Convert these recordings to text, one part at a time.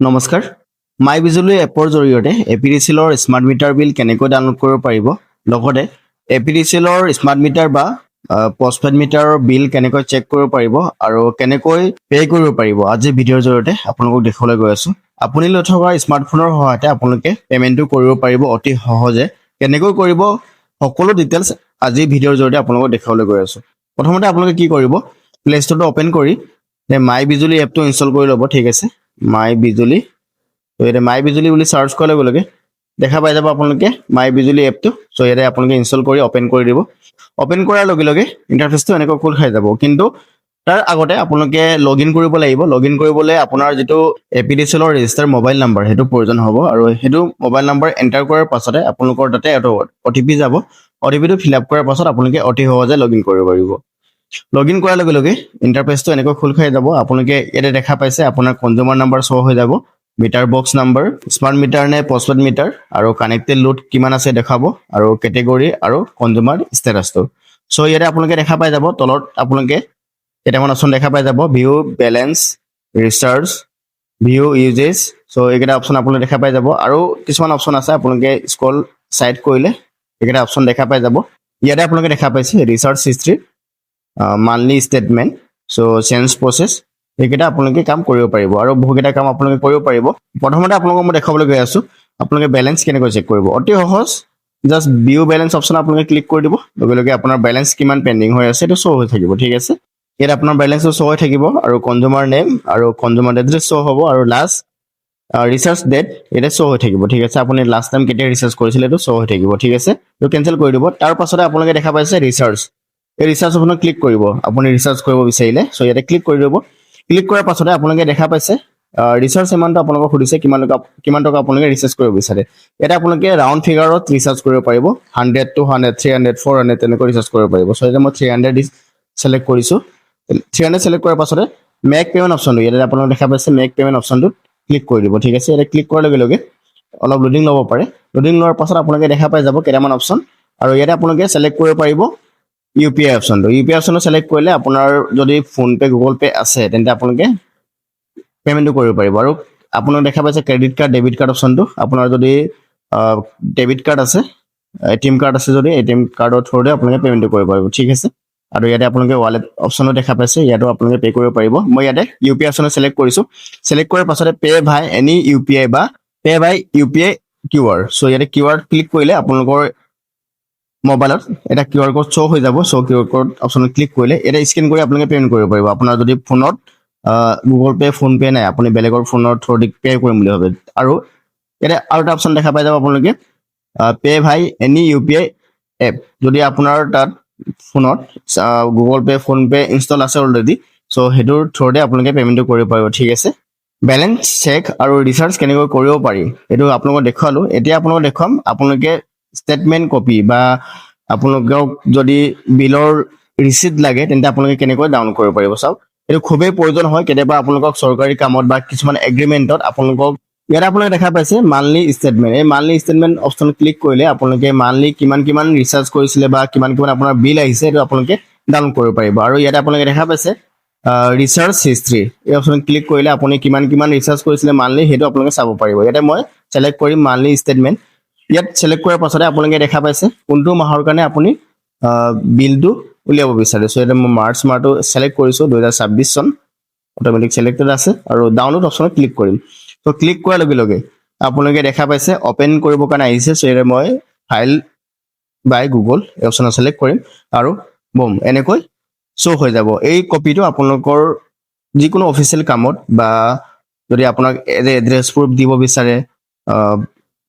নমস্কাৰ মাই বিজুলী এপৰ জৰিয়তে এপিডিচিএলৰ স্মাৰ্ট মিটাৰ বিল কেনেকৈ ডাউনলোড কৰিব পাৰিব লগতে এপিডিচিএলৰ স্মাৰ্ট মিটাৰ বা পোষ্টপেইড মিটাৰৰ বিল কেনেকৈ চেক কৰিব পাৰিব আৰু কেনেকৈ পে কৰিব পাৰিব আজি ভিডিঅ'ৰ জৰিয়তে আপোনালোকক দেখাবলৈ গৈ আছো আপুনি লৈ থকা স্মাৰ্টফোনৰ সহায়তে আপোনালোকে পেমেন্টটো কৰিব পাৰিব অতি সহজে কেনেকৈ কৰিব সকলো ডিটেইলছ আজি ভিডিঅ'ৰ জৰিয়তে আপোনালোকক দেখাবলৈ গৈ আছো প্ৰথমতে আপোনালোকে কি কৰিব প্লে ষ্টৰটো ওপেন কৰি মাই বিজুলী এপটো ইনষ্টল কৰি ল'ব ঠিক আছে মাই বিজুলী তো এটা মাই বিজুলী বুলি সার্চ কৰাৰ লগে লগে দেখা পাই যাব আপোনালোকে মাই বিজুলী এপটো সো ইয়াতে আপোনালোকে ইনষ্টল কৰি ওপেন কৰি দিব ওপেন কৰাৰ লগে লগে ইন্টাৰফেসটো এনেকৈ খোল খাই যাব কিন্তু তাৰ আগতে আপোনালোকে লগইন কৰিব লাগিব লগইন কৰিবলৈ আপোনাৰ যেটো এপিডিচিএলৰ ৰেজিষ্টাৰ মোবাইল নম্বৰ হেতু প্ৰয়োজন হ'ব আৰু হেতু মোবাইল নম্বৰ এন্টাৰ কৰাৰ পাছতে আপোনালোকৰ তাতে এটা ওটিপি যাব ওটিপিটো ফিল আপ কৰাৰ পাছত আপোনালোকে অতি সহজে লগইন কৰিব পাৰিব লগইন কৰাৰ লগে লগে ইন্টাৰফেসটো এনেকৈ খোল খাই যাব আপোনালোকে ইয়াতে দেখা পাইছে আপোনাৰ কনজিউমাৰ নম্বৰ শো হৈ যাব meter box number smart meter নে পোষ্টপেইড মিটাৰ আৰু কানেক্টেড লোড কিমান আছে দেখাব আৰু কেটেগৰী আৰু কনজিউমাৰ ষ্টেটাসটো সো ইয়াতে আপোনালোকে দেখা পাই যাব তলত আপোনালোকে কেইটামান অপচন দেখা পাই যাব view balance recharge view uses so এইকেইটা অপচন আপোনালোকে দেখা পাই যাব আৰু কিছুমান অপচন আছে আপোনালোকে স্ক্ৰল সাইড কৰিলে এইকেইটা অপচন দেখা পাই যাব ইয়াতে আপোনালোকে দেখা পাইছে recharge history monthly statement so change process এইকেইটা আপোনালোকে কাম কৰিব পাৰিব আৰু বহুকেইটা কাম আপোনালোকে কৰিব পাৰিব প্ৰথমতে আপোনালোকক মই দেখাবলৈ গৈ আছো আপোনালোকে বেলেন্স কেনেকৈ চেক কৰিব অতি সহজ জাস্ট ভিউ বেলেন্স অপচন আপোনালোকে ক্লিক কৰি দিব লগে লগে আপোনাৰ বেলেন্স কিমান পেন্ডিং হৈ আছে এটো শো হৈ থাকিব ঠিক আছে ইয়াত আপোনাৰ বেলেন্স শো হৈ থাকিব আৰু কনজিউমাৰ নেম আৰু কনজিউমাৰ এড্ৰেছ শো হ'ব আৰু লাষ্ট ৰিচাৰ্জ ডেট এটা শো হৈ থাকিব ঠিক আছে আপুনি লাষ্ট টাইম কেতিয়া ৰিচাৰ্জ কৰিছিল এটো শো হৈ থাকিব ঠিক আছে তো কেনসেল কৰি দিব তাৰ পাছতে আপোনালোকে দেখা পাইছে ৰিচাৰ্জ এই ৰিচাৰ্জ অপচনত ক্লিক কৰিব আপুনি ৰিচাৰ্জ কৰিব বিচাৰিলে সো ইয়াতে ক্লিক কৰি দিব ক্লিক কৰাৰ পাছতে আপোনালোকে দেখা পাইছে ৰিচাৰ্জ এমাউন্ট আপোনালোকক খুদিছে কিমান টকা আপোনালোকে ৰিচাৰ্জ কৰিব বিচাৰে এটা আপোনালোকে ৰাউন্ড ফিগাৰত ৰিচাৰ্জ কৰিব পাৰিব 100 200 300 400 তেনেকৈ ৰিচাৰ্জ কৰিব পাৰিব সো এটা মই 300 সিলেক্ট কৰিছো 300 সিলেক্ট কৰাৰ পাছতে মেক পেমেন্ট অপচনটো ইয়াতে আপোনালোকে দেখা পাইছে মেক পেমেন্ট অপচনটো ক্লিক কৰি দিব ঠিক আছে এটা ক্লিক কৰাৰ লগে লগে অলপ লোডিং ল'ব পাৰে লোডিং লোৱাৰ পাছত আপোনালোকে দেখা পাই যাব কেইটামান অপচন আৰু ইয়াতে আপোনালোকে সিলেক্ট কৰিব পাৰিব ইউপিআই অপচনটো ইউপিআই অপচনটো সিলেক্ট কৰিলে আপোনাৰ যদি ফোন পে গুগল পে আছে তেন্তে আপোনালোকে পেমেন্টটো কৰিব পাৰিব আৰু আপোনালোকে দেখা পাইছে ক্ৰেডিট কাৰ্ড ডেবিট কাৰ্ড অপচনটো আপোনাৰ যদি ডেবিট কাৰ্ড আছে এটিএম কাৰ্ড আছে যদি এটিএম কাৰ্ডৰ থ্ৰুৰে আপোনালোকে পেমেন্টটো কৰিব পাৰিব ঠিক আছে আৰু ইয়াতে আপোনালোকে ওয়ালেট অপচনটো দেখা পাইছে ইয়াতো আপোনালোকে পে কৰিব পাৰিব মই ইয়াতে ইউপিআই অপচন সিলেক্ট কৰিছো সিলেক্ট কৰাৰ পাছতে পে বাই এনি ইউপিআই বা পে বাই ইউপিআই কিউআৰ সো ইয়াতে কিউআৰ ক্লিক কৰিলে আপোনালোকৰ মোবাইলত এটা কিউআৰ কোড শো হৈ যাব so QR code option click কৰিলে এটা স্ক্যান কৰি আপোনালোকে পেমেন্ট কৰিব পাৰিব আপোনাৰ যদি ফোনত গুগল পে ফোন পে নাই আপুনি বেলেগৰ ফোনৰ থ্ৰুদি পে কৰিম বুলি ভাবে আৰু এটা আৰু এটা অপচন দেখা পাই যাব আপোনালোকে পে ভাই এনি ইউপিআই এপ যদি আপোনাৰ তাত ফোনত Google pay phone pay install আছে অলৰেডি সো হেতুৰ থ্ৰুদি আপোনালোকে পেমেন্টটো কৰিব পাৰিব ঠিক আছে বেলেন্স চেক আৰু ৰিচাৰ্জ কেনেকৈ কৰিব পাৰি এটো আপোনালোকক দেখালো এতিয়া আপোনালোকক দেখাম আপোনালোকে স্টেটমেন্ট কপি বা আপোনালোকক যদি বিলৰ ৰিসিপ্ট লাগে তেন্তে আপোনালোকে কেনেকৈ ডাউনলোড কৰিব পাৰিব চাও এটো খুবেই প্ৰয়োজন হয় কেতিয়াবা আপোনালোকক চৰকাৰী কামত বা কিছুমান এগ্ৰিমেন্টত আপোনালোকক ইয়াত আপোনালোকে দেখা পাইছে মান্থলি স্টেটমেন্ট এই মান্থলি স্টেটমেন্ট অপচন ক্লিক কৰিলে আপোনালোকে মান্থলি কিমান ৰিচাৰ্জ কৰিছিলে বা কিমান আপোনাৰ বিল আহিছে এটো আপোনালোকে ডাউনলোড কৰিব পাৰিব আৰু ইয়াত আপোনালোকে দেখা পাইছে ৰিচাৰ্জ হিষ্ট্ৰী এই অপচন ক্লিক কৰিলে আপুনি কিমান ৰিচাৰ্জ কৰিছিলে মান্থলি হেতু আপোনালোকে চাব পাৰিব ইয়াতে মই সিলেক্ট কৰিম মান্থলি স্টেটমেন্ট ইয়াত সিলেক্ট কৰাৰ পাছতে আপোনালোকে দেখা পাইছে কোনটো মাহৰ কাৰণে আপুনি বিলটো উলিয়াব বিচাৰে সো এটা মই মাৰ্চ মাহটো সিলেক্ট কৰিছো 2026 চন অটোমেটিক সিলেক্টেড আছে আৰু ডাউনলোড অপচনত ক্লিক কৰিম সো ক্লিক কৰাৰ লগে লগে আপোনালোকে দেখা পাইছে ওপেন কৰিব কাৰণে আহিছে সো এটা মই ফাইল বাই গুগল এই অপচনত সিলেক্ট কৰিম আৰু বম এনেকৈ শো হৈ যাব এই কপিটো আপোনালোকৰ যিকোনো অফিচিয়েল কামত বা যদি আপোনাক এড্ৰেছ প্ৰুফ দিব বিচাৰে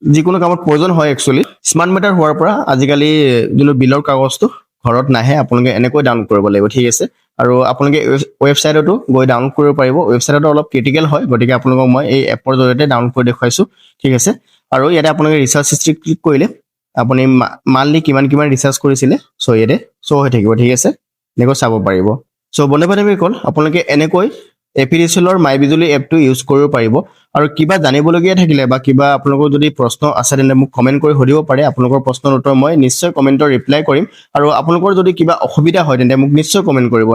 যিকোনো কামত প্ৰয়োজন হয় একচুয়ালি স্মাৰ্ট মিটাৰ হোৱাৰ পৰা আজিকালি যোনো বিলৰ কাগজটো ঘৰত নাহে আপোনালোকে এনেকৈ ডাউনলোড কৰিব লাগিব ঠিক আছে আৰু আপোনালোকে ওয়েবসাইটতো গৈ ডাউনলোড কৰিব পাৰিব ওয়েবসাইটতো অলপ ক্ৰিটিকেল হয় গতিকে আপোনালোকক মই এই এপৰ জৰিয়তে ডাউনলোড কৰি দেখুৱাইছো ঠিক আছে আৰু ইয়াতে আপোনালোকে ৰিচাৰ্জ হিষ্ট্ৰী ক্লিক কৰিলে আপুনি মান্থলি কিমান ৰিচাৰ্জ কৰিছিলে সো ইয়াতে শো হৈ থাকিব ঠিক আছে এনেকৈ চাব পাৰিব সো বন্ধু-বান্ধৱীসকল আপোনালোকে এনেকৈ এপিডিচিএলৰ মাই বিজুলী এপটো ইউজ কৰিব পাৰিব আৰু কিবা জানিবলগীয়া থাকিলে বা কিবা আপোনালোকৰ যদি প্ৰশ্ন আছে তেন্তে মোক কমেন্ট কৰি সুধিব পাৰে আপোনালোকৰ প্ৰশ্নৰ উত্তৰ মই নিশ্চয় কমেন্টৰ ৰিপ্লাই কৰিম আৰু আপোনালোকৰ যদি কিবা অসুবিধা হয় তেন্তে মোক নিশ্চয় কমেন্ট কৰিব